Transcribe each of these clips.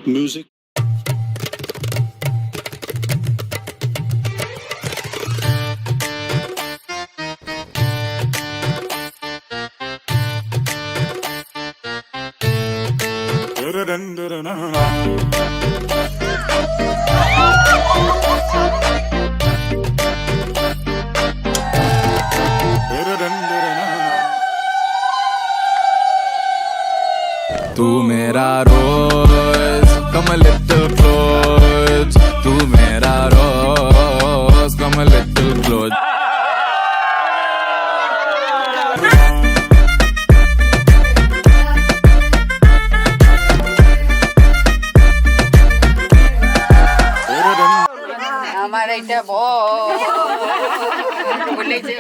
Music. तू मेरा रोज come a little close तू मेरा रोज come a little close আমার এটা বলেছে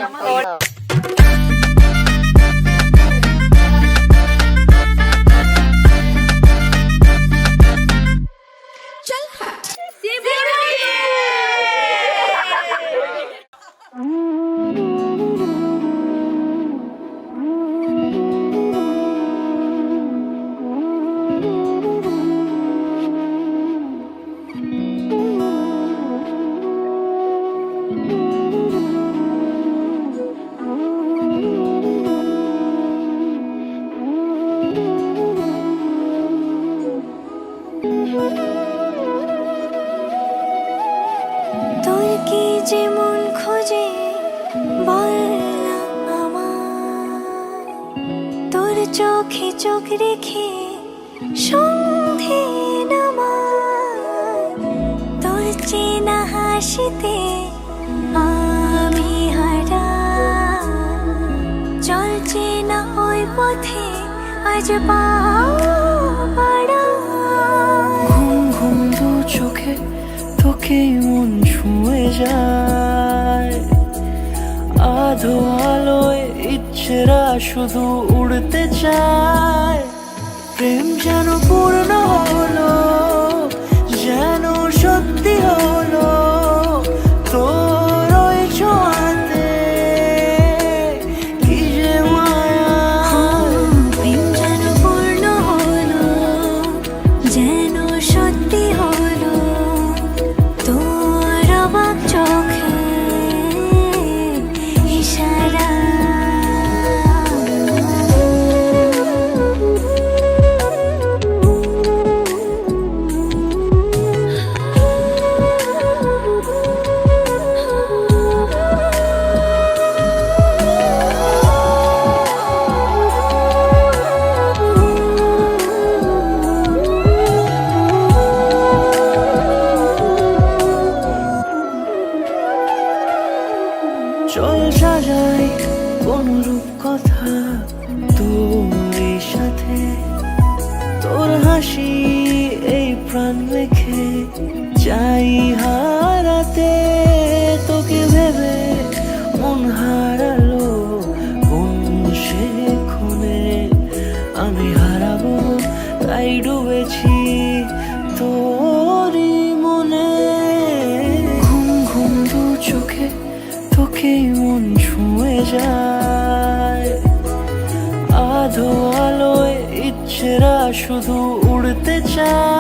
তোর কি যেমন খোঁজে বললাম আমার তোর চোখে চোখ রেখে সন্ধে নামার তোর চেনা হাসিতে আমি হারা চল চেনা ওই পথে আজ পাড়া ঘুম ঘুম দু চোখে তোকে মন ছুঁয়ে যায় আধো আলোয় ইচ্ছেরা শুধু উড়তে চায় প্রেম যেন পূর্ণ হলো যেন সত্যি হলো তোর ওই ছোঁয়াতে কি যে মায়া প্রেম যেন পূর্ণ হলো যেন সত্যি হলো তোর অবাক চোখে ইশারা চল সাজাই কোন রূপ কথা তোর সাথে তোর হাসি এই প্রাণ রেখে চাই হারাতে তোকে ভেবে মন হারালো কোন সে ক্ষণে আমি হারাবো তাই ডুবেছি তোরই মনে ঘুম ঘুম দু চোখে তোকে মন ছুঁয়ে যায় আধো আলোয় ইচ্ছেরা শুধু উড়তে চায়